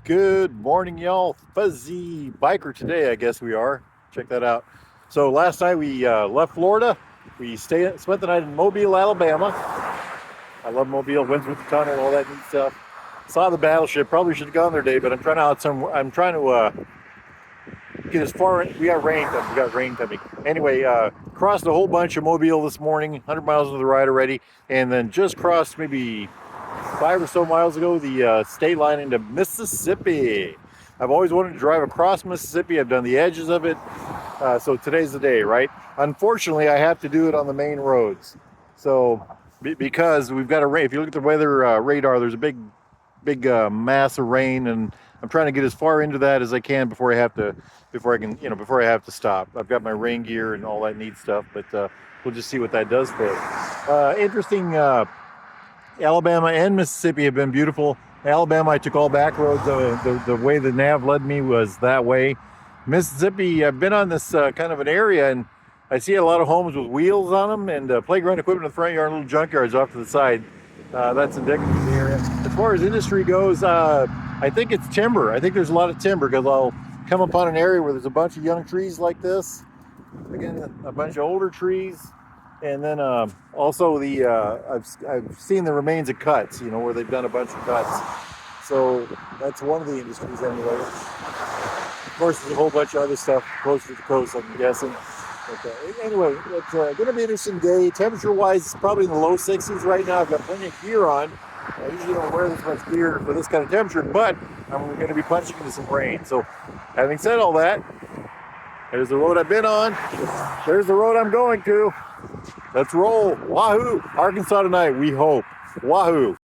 Good morning, y'all. Fuzzy biker today, I guess we are. Check that out. So last night we left Florida. We spent the night in Mobile, Alabama. I love Mobile. Went through the tunnel, all that neat stuff. Saw the battleship. Probably should have gone there today, but I'm trying to get as far. We got rain coming. We got rain coming. Anyway, crossed a whole bunch of Mobile this morning. 100 miles of the ride already, and then just crossed maybe 5 or so miles ago the state line into Mississippi. I've always wanted to drive across Mississippi. I've done the edges of it. So today's the day, right? Unfortunately, I have to do it on the main roads. So because we've got a rain. If you look at the weather radar, there's a big mass of rain, and I'm trying to get as far into that as I can before I have to stop. I've got my rain gear and all that neat stuff, but we'll just see what that does for us. Interesting. Alabama and Mississippi have been beautiful. Alabama, I took all back roads. The way the nav led me was that way. Mississippi, I've been on this kind of an area, and I see a lot of homes with wheels on them and playground equipment in the front yard, and little junkyards off to the side. That's indicative of the area. As far as industry goes, I think it's timber. I think there's a lot of timber because I'll come upon an area where there's a bunch of young trees like this. Again, a bunch of older trees, and then also I've seen the remains of cuts. Where they've done a bunch of cuts. So that's one of the industries anyway. Of course, there's a whole bunch of other stuff closer to the coast, I'm guessing. But anyway, it's going to be an interesting day. Temperature-wise, it's probably in the low 60s right now. I've got plenty of gear on. I usually don't wear this much gear for this kind of temperature, but I'm going to be punching into some rain. So, having said all that, there's the road I've been on. There's the road I'm going to. Let's roll. Wahoo! Arkansas tonight, we hope. Wahoo!